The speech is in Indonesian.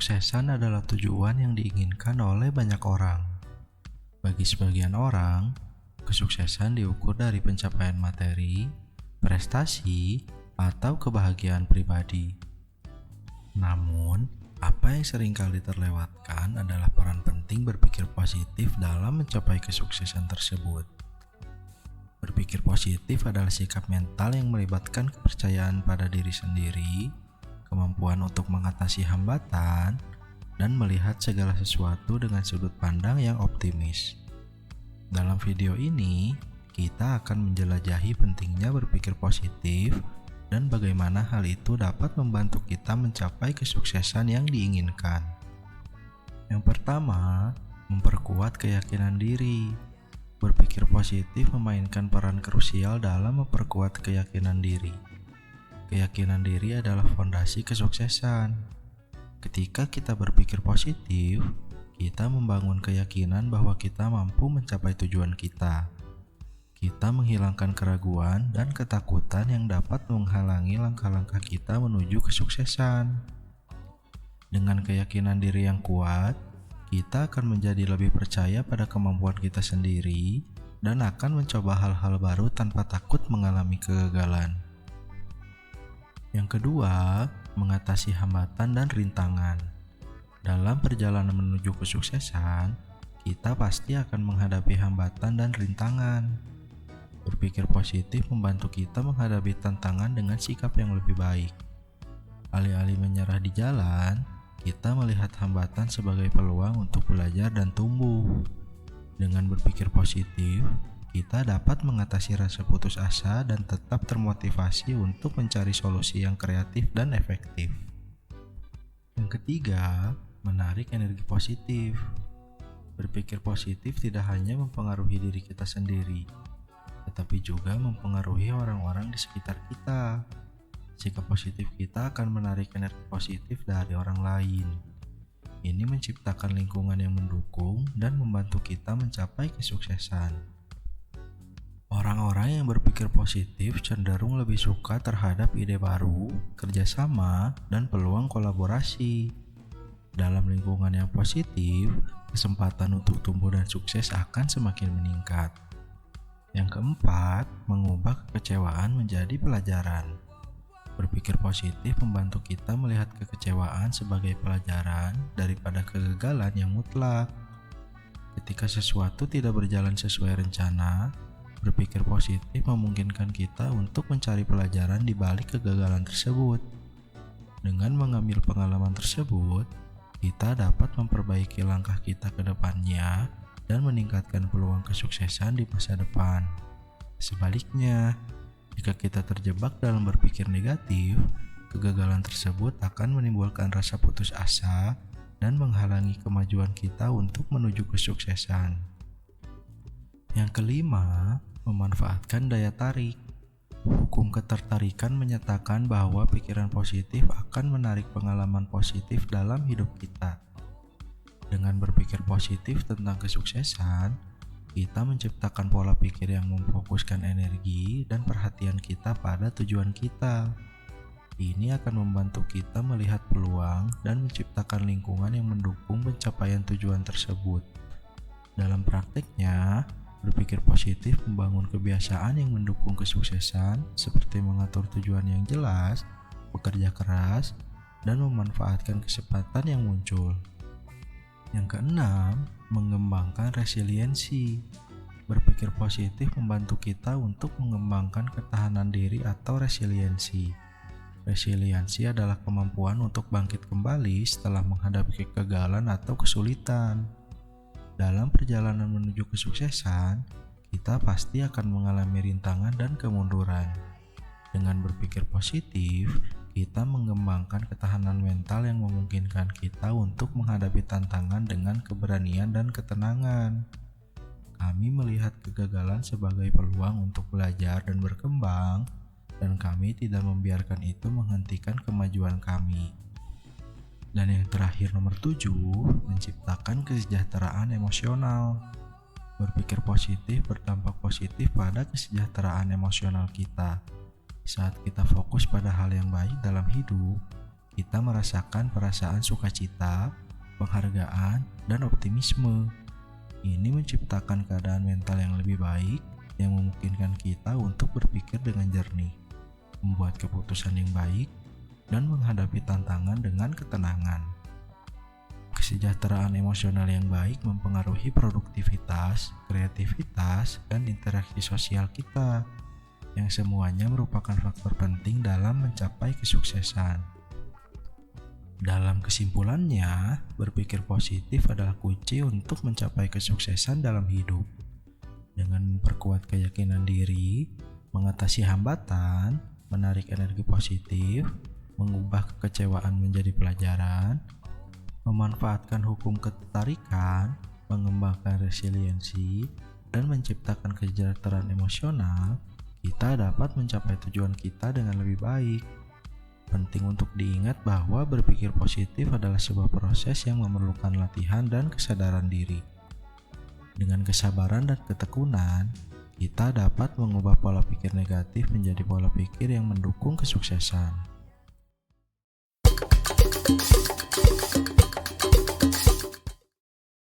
Kesuksesan adalah tujuan yang diinginkan oleh banyak orang. Bagi sebagian orang, kesuksesan diukur dari pencapaian materi, prestasi, atau kebahagiaan pribadi. Namun, apa yang seringkali terlewatkan adalah peran penting berpikir positif dalam mencapai kesuksesan tersebut. Berpikir positif adalah sikap mental yang melibatkan kepercayaan pada diri sendiri, kemampuan untuk mengatasi hambatan, dan melihat segala sesuatu dengan sudut pandang yang optimis. Dalam video ini, kita akan menjelajahi pentingnya berpikir positif dan bagaimana hal itu dapat membantu kita mencapai kesuksesan yang diinginkan. Yang pertama, memperkuat keyakinan diri. Berpikir positif memainkan peran krusial dalam memperkuat keyakinan diri. Keyakinan diri adalah fondasi kesuksesan. Ketika kita berpikir positif, kita membangun keyakinan bahwa kita mampu mencapai tujuan kita. Kita menghilangkan keraguan dan ketakutan yang dapat menghalangi langkah-langkah kita menuju kesuksesan. Dengan keyakinan diri yang kuat, kita akan menjadi lebih percaya pada kemampuan kita sendiri dan akan mencoba hal-hal baru tanpa takut mengalami kegagalan. Yang kedua, mengatasi hambatan dan rintangan. Dalam perjalanan menuju kesuksesan, kita pasti akan menghadapi hambatan dan rintangan. Berpikir positif membantu kita menghadapi tantangan dengan sikap yang lebih baik. Alih-alih menyerah di jalan, kita melihat hambatan sebagai peluang untuk belajar dan tumbuh. Dengan berpikir positif, kita dapat mengatasi rasa putus asa dan tetap termotivasi untuk mencari solusi yang kreatif dan efektif. Yang ketiga, menarik energi positif. Berpikir positif tidak hanya mempengaruhi diri kita sendiri, tetapi juga mempengaruhi orang-orang di sekitar kita. Sikap positif kita akan menarik energi positif dari orang lain. Ini menciptakan lingkungan yang mendukung dan membantu kita mencapai kesuksesan. Orang-orang yang berpikir positif cenderung lebih suka terhadap ide baru, kerjasama, dan peluang kolaborasi. Dalam lingkungan yang positif, kesempatan untuk tumbuh dan sukses akan semakin meningkat. Yang keempat, mengubah kekecewaan menjadi pelajaran. Berpikir positif membantu kita melihat kekecewaan sebagai pelajaran daripada kegagalan yang mutlak. Ketika sesuatu tidak berjalan sesuai rencana, berpikir positif memungkinkan kita untuk mencari pelajaran di balik kegagalan tersebut. Dengan mengambil pengalaman tersebut, kita dapat memperbaiki langkah kita ke depannya dan meningkatkan peluang kesuksesan di masa depan. Sebaliknya, jika kita terjebak dalam berpikir negatif, kegagalan tersebut akan menimbulkan rasa putus asa dan menghalangi kemajuan kita untuk menuju kesuksesan. Yang kelima, memanfaatkan daya tarik. Hukum ketertarikan menyatakan bahwa pikiran positif akan menarik pengalaman positif dalam hidup kita. Dengan berpikir positif tentang kesuksesan, kita menciptakan pola pikir yang memfokuskan energi dan perhatian kita pada tujuan kita. Ini akan membantu kita melihat peluang dan menciptakan lingkungan yang mendukung pencapaian tujuan tersebut. Dalam praktiknya, berpikir positif membangun kebiasaan yang mendukung kesuksesan seperti mengatur tujuan yang jelas, bekerja keras, dan memanfaatkan kesempatan yang muncul. Yang keenam, mengembangkan resiliensi. Berpikir positif membantu kita untuk mengembangkan ketahanan diri atau resiliensi. Resiliensi adalah kemampuan untuk bangkit kembali setelah menghadapi kegagalan atau kesulitan. Dalam perjalanan menuju kesuksesan, kita pasti akan mengalami rintangan dan kemunduran. Dengan berpikir positif, kita mengembangkan ketahanan mental yang memungkinkan kita untuk menghadapi tantangan dengan keberanian dan ketenangan. Kami melihat kegagalan sebagai peluang untuk belajar dan berkembang, dan kami tidak membiarkan itu menghentikan kemajuan kami. Dan yang terakhir nomor 7, menciptakan kesejahteraan emosional. Berpikir positif berdampak positif pada kesejahteraan emosional kita. Saat kita fokus pada hal yang baik dalam hidup, kita merasakan perasaan sukacita, penghargaan, dan optimisme. Ini menciptakan keadaan mental yang lebih baik yang memungkinkan kita untuk berpikir dengan jernih, membuat keputusan yang baik, dan menghadapi tantangan dengan ketenangan. Kesejahteraan emosional yang baik mempengaruhi produktivitas, kreativitas, dan interaksi sosial kita, yang semuanya merupakan faktor penting dalam mencapai kesuksesan. Dalam kesimpulannya, berpikir positif adalah kunci untuk mencapai kesuksesan dalam hidup. Dengan memperkuat keyakinan diri, mengatasi hambatan, menarik energi positif, mengubah kekecewaan menjadi pelajaran, memanfaatkan hukum ketertarikan, mengembangkan resiliensi, dan menciptakan kesejahteraan emosional, kita dapat mencapai tujuan kita dengan lebih baik. Penting untuk diingat bahwa berpikir positif adalah sebuah proses yang memerlukan latihan dan kesadaran diri. Dengan kesabaran dan ketekunan, kita dapat mengubah pola pikir negatif menjadi pola pikir yang mendukung kesuksesan.